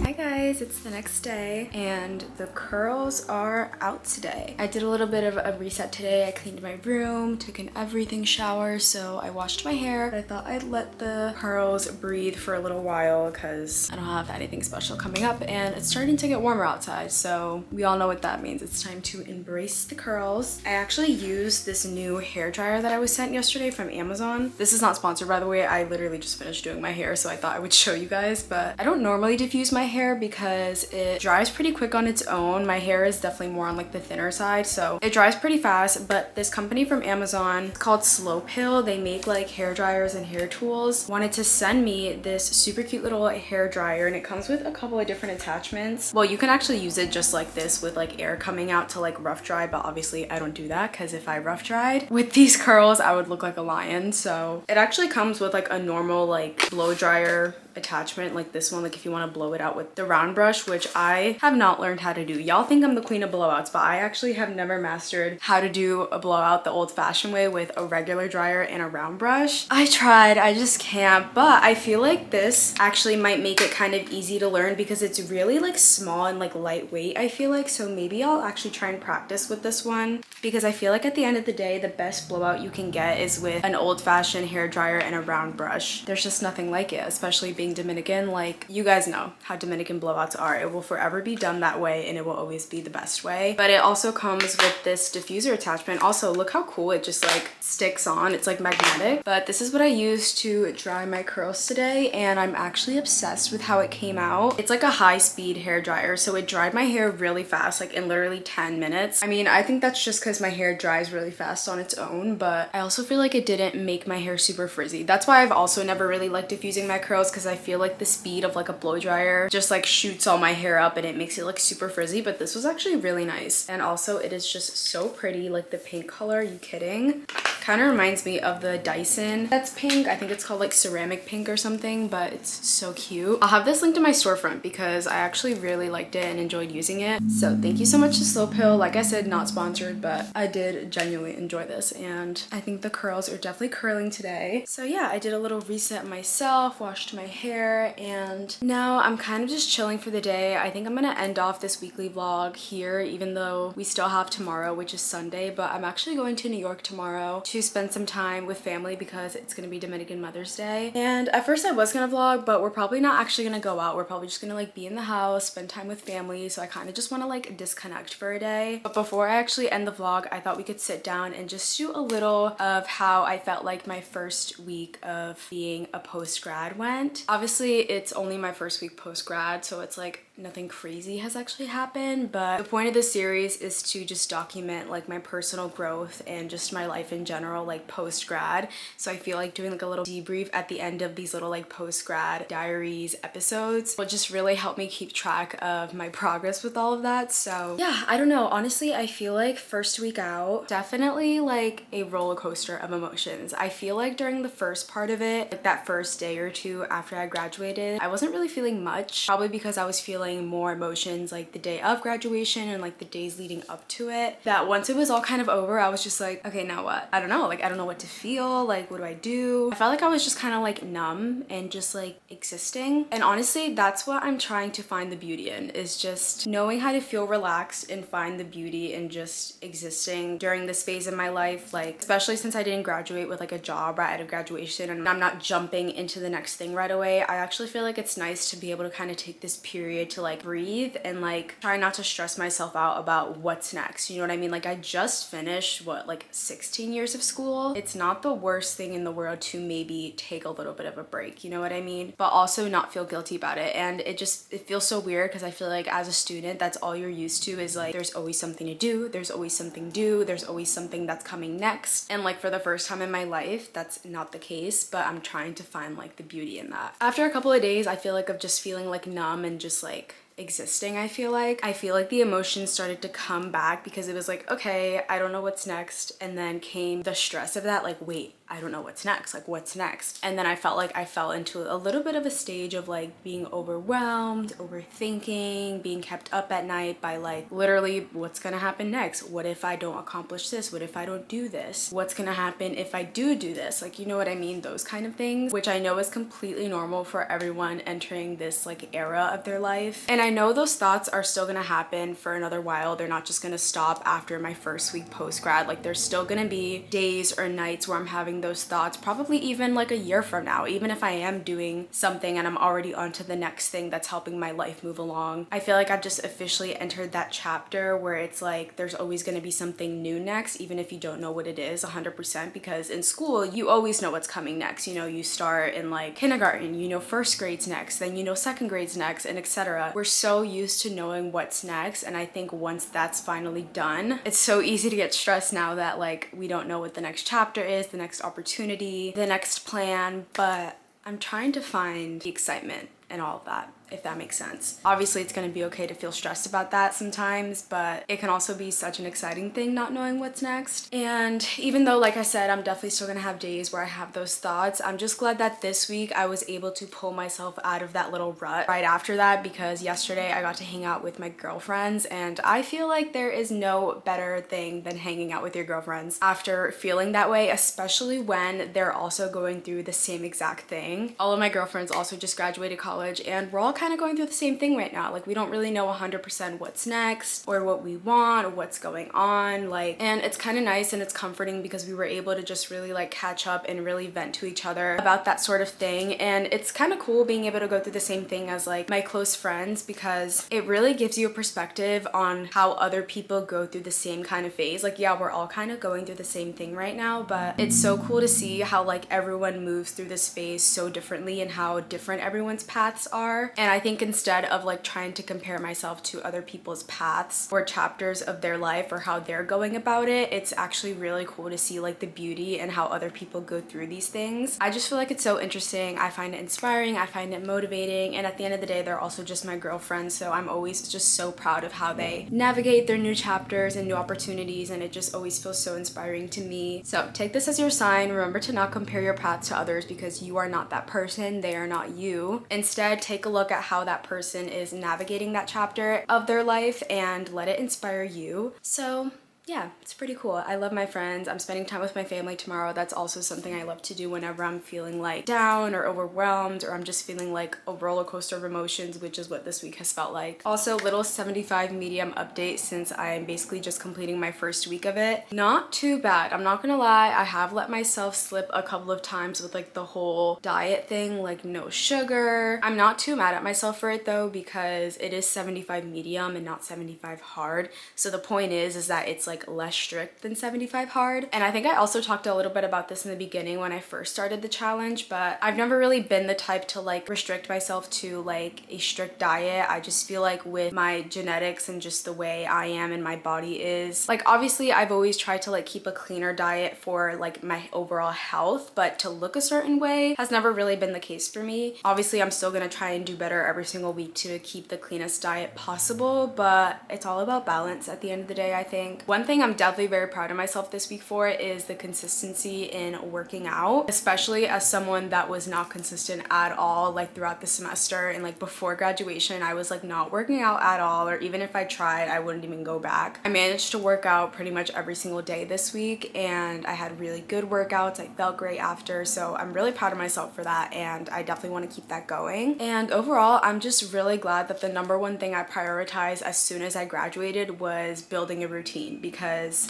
Hi guys, it's the next day and the curls are out today. I did a little bit of a reset today. I cleaned my room, took an everything shower, so I washed my hair. But I thought I'd let the curls breathe for a little while because I don't have anything special coming up and it's starting to get warmer outside, so we all know what that means. It's time to embrace the curls. I actually used this new hair dryer that I was sent yesterday from Amazon. This is not sponsored, by the way. I literally just finished doing my hair, so I thought I would show you guys, but I don't normally diffuse my hair because it dries pretty quick on its own. My hair is definitely more on like the thinner side, so it dries pretty fast. But this company from Amazon, it's called Slow Pill. They make like hair dryers and hair tools. Wanted to send me this super cute little hair dryer, and it comes with a couple of different attachments. Well, you can actually use it just like this with like air coming out to like rough dry, but obviously I don't do that because if I rough dried with these curls, I would look like a lion. So it actually comes with like a normal like blow dryer attachment like this one, like if you want to blow it out with the round brush, which I have not learned how to do. Y'all think I'm the queen of blowouts, but I actually have never mastered how to do a blowout the old-fashioned way with a regular dryer and a round brush. I tried, I just can't, but I feel like this actually might make it kind of easy to learn because it's really like small and like lightweight, I feel like. So maybe I'll actually try and practice with this one because I feel like at the end of the day, the best blowout you can get is with an old-fashioned hair dryer and a round brush. There's just nothing like it, especially being Dominican. Like, you guys know how Dominican blowouts are. It will forever be done that way and it will always be the best way. But it also comes with this diffuser attachment. Also, look how cool it just like sticks on. It's like magnetic. But this is what I used to dry my curls today, and I'm actually obsessed with how it came out. It's like a high-speed hair dryer, so it dried my hair really fast, like in literally 10 minutes. I mean, I think that's just because my hair dries really fast on its own, but I also feel like it didn't make my hair super frizzy. That's why I've also never really liked diffusing my curls, because I feel like the speed of like a blow dryer just like shoots all my hair up and it makes it look super frizzy. But this was actually really nice, and also it is just so pretty, like the pink color. Are you kidding? Kind of reminds me of the Dyson that's pink. I think it's called like ceramic pink or something, but it's so cute. I'll have this linked in my storefront because I actually really liked it and enjoyed using it. So thank you so much to Slow Pill. Like I said, not sponsored, but I did genuinely enjoy this, and I think the curls are definitely curling today. So yeah, I did a little reset myself, washed my hair, and now I'm kind of just chilling for the day. I think I'm gonna end off this weekly vlog here, even though we still have tomorrow, which is Sunday, but I'm actually going to New York tomorrow to spend some time with family because it's gonna be Dominican Mother's Day. And at first I was gonna vlog, but we're probably not actually gonna go out. We're probably just gonna like be in the house, spend time with family. So I kind of just want to like disconnect for a day. But before I actually end the vlog, I thought we could sit down and just do a little of how I felt like my first week of being a post-grad went. Obviously it's only my first week post-grad, so it's like nothing crazy has actually happened, but the point of this series is to just document like my personal growth and just my life in general, like post-grad. So I feel like doing like a little debrief at the end of these little like post-grad diaries episodes will just really help me keep track of my progress with all of that. So yeah, I don't know, honestly I feel like first week out, definitely like a roller coaster of emotions. I feel like during the first part of it, like that first day or two after I graduated, I wasn't really feeling much, probably because I was feeling more emotions like the day of graduation and like the days leading up to it, that once it was all kind of over, I was just like, okay, now what? I don't know, like I don't know what to feel, like what do I do? I felt like I was just kind of like numb and just like existing. And honestly, that's what I'm trying to find the beauty in, is just knowing how to feel relaxed and find the beauty in just existing during this phase in my life. Like especially since I didn't graduate with like a job right out of graduation and I'm not jumping into the next thing right away, I actually feel like it's nice to be able to kind of take this period to like breathe and like try not to stress myself out about what's next. You know what I mean? Like I just finished what, like 16 years of school. It's not the worst thing in the world to maybe take a little bit of a break, you know what I mean? But also not feel guilty about it. And it feels so weird because I feel like as a student, that's all you're used to, is like there's always something to do, there's always something due, there's always something that's coming next. And like for the first time in my life, that's not the case, but I'm trying to find like the beauty in that. After a couple of days, I feel like of just feeling like numb and just like existing, I feel like the emotions started to come back because it was like, okay, I don't know what's next. And then came the stress of that, like, wait, I don't know what's next, like what's next? And then I felt like I fell into a little bit of a stage of like being overwhelmed, overthinking, being kept up at night by like literally what's gonna happen next? What if I don't accomplish this? What if I don't do this? What's gonna happen if I do this? Like, you know what I mean? Those kind of things, which I know is completely normal for everyone entering this like era of their life. And I know those thoughts are still gonna happen for another while. They're not just gonna stop after my first week post-grad. Like there's still gonna be days or nights where I'm having those thoughts, probably even like a year from now, even if I am doing something and I'm already on to the next thing that's helping my life move along. I feel like I've just officially entered that chapter where it's like there's always going to be something new next, even if you don't know what it is 100%, because in school you always know what's coming next. You know, you start in like kindergarten, you know first grade's next, then you know second grade's next, and etc. We're so used to knowing what's next, and I think once that's finally done, it's so easy to get stressed now that like we don't know what the next chapter is, the next opportunity, the next plan. But I'm trying to find the excitement and all of that, if that makes sense. Obviously it's gonna be okay to feel stressed about that sometimes, but it can also be such an exciting thing not knowing what's next. And even though, like I said, I'm definitely still gonna have days where I have those thoughts, I'm just glad that this week I was able to pull myself out of that little rut right after that, because yesterday I got to hang out with my girlfriends, and I feel like there is no better thing than hanging out with your girlfriends after feeling that way, especially when they're also going through the same exact thing. All of my girlfriends also just graduated college, and we're all kind of going through the same thing right now. Like we don't really know 100% what's next or what we want or what's going on, like, and it's kind of nice and it's comforting because we were able to just really like catch up and really vent to each other about that sort of thing. And it's kind of cool being able to go through the same thing as like my close friends, because it really gives you a perspective on how other people go through the same kind of phase. Like, yeah, we're all kind of going through the same thing right now, but it's so cool to see how like everyone moves through this phase so differently and how different everyone's paths are. And And I think instead of like trying to compare myself to other people's paths or chapters of their life or how they're going about it, it's actually really cool to see like the beauty and how other people go through these things. I just feel like it's so interesting. I find it inspiring, I find it motivating, and at the end of the day, they're also just my girlfriends, so I'm always just so proud of how they navigate their new chapters and new opportunities, and it just always feels so inspiring to me. So take this as your sign. Remember to not compare your path to others because you are not that person, they are not you. Instead, take a look at how that person is navigating that chapter of their life and let it inspire you. So yeah, it's pretty cool. I love my friends. I'm spending time with my family tomorrow. That's also something I love to do whenever I'm feeling like down or overwhelmed, or I'm just feeling like a roller coaster of emotions, which is what this week has felt like. Also, little 75 medium update since I'm basically just completing my first week of it. Not too bad. I'm not gonna lie. I have let myself slip a couple of times with like the whole diet thing, like no sugar. I'm not too mad at myself for it though, because it is 75 medium and not 75 hard. So the point is that it's like less strict than 75 hard. And I think I also talked a little bit about this in the beginning when I first started the challenge, but I've never really been the type to like restrict myself to like a strict diet. I just feel like with my genetics and just the way I am and my body is, like obviously I've always tried to like keep a cleaner diet for like my overall health, but to look a certain way has never really been the case for me. Obviously I'm still gonna try and do better every single week to keep the cleanest diet possible, but it's all about balance at the end of the day. I think one thing I'm definitely very proud of myself this week for is the consistency in working out, especially as someone that was not consistent at all like throughout the semester, and like before graduation I was like not working out at all, or even if I tried I wouldn't even go back. I managed to work out pretty much every single day this week and I had really good workouts. I felt great after, so I'm really proud of myself for that and I definitely want to keep that going. And overall I'm just really glad that the number one thing I prioritized as soon as I graduated was building a routine, because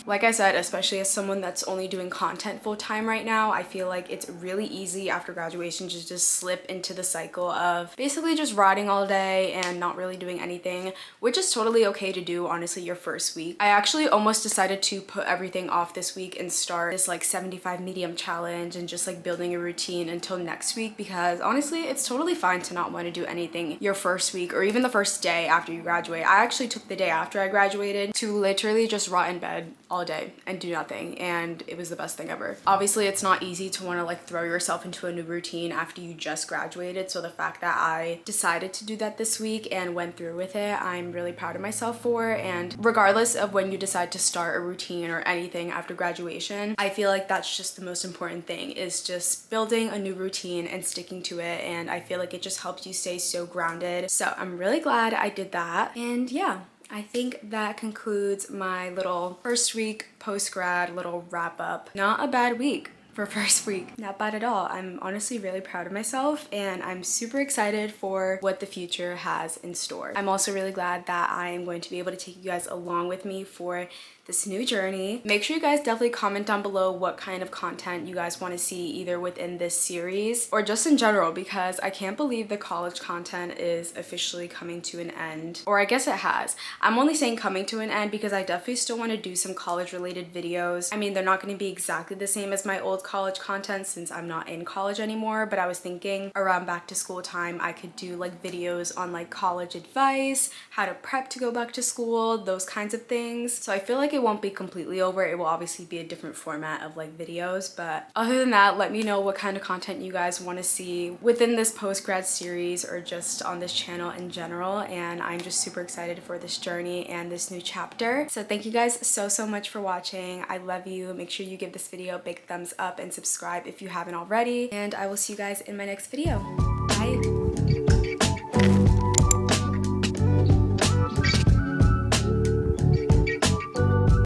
like I said, especially as someone that's only doing content full time right now, I feel like it's really easy after graduation to just slip into the cycle of basically just riding all day and not really doing anything, which is totally okay to do honestly your first week. I actually almost decided to put everything off this week and start this like 75 medium challenge and just like building a routine until next week, because honestly it's totally fine to not want to do anything your first week or even the first day after you graduate. I actually took the day after I graduated to literally just rot in bed all day and do nothing, and it was the best thing ever. Obviously it's not easy to want to like throw yourself into a new routine after you just graduated, so the fact that I decided to do that this week and went through with it, I'm really proud of myself for. And regardless of when you decide to start a routine or anything after graduation, I feel like that's just the most important thing, is just building a new routine and sticking to it, and I feel like it just helps you stay so grounded. So I'm really glad I did that. And yeah, I think that concludes my little first week post-grad little wrap up. Not a bad week for first week. Not bad at all. I'm honestly really proud of myself and I'm super excited for what the future has in store. I'm also really glad that I am going to be able to take you guys along with me for this new journey. Make sure you guys definitely comment down below what kind of content you guys want to see either within this series or just in general, because I can't believe the college content is officially coming to an end. Or I guess it has. I'm only saying coming to an end because I definitely still want to do some college related videos. I mean, they're not going to be exactly the same as my old college content since I'm not in college anymore, but I was thinking around back to school time I could do like videos on like college advice, how to prep to go back to school, those kinds of things. So I feel like it won't be completely over. It will obviously be a different format of like videos, but other than that, let me know what kind of content you guys want to see within this post-grad series or just on this channel in general. And I'm just super excited for this journey and this new chapter. So thank you guys so much for watching. I love you. Make sure you give this video a big thumbs up and subscribe if you haven't already, and I will see you guys in my next video. Bye.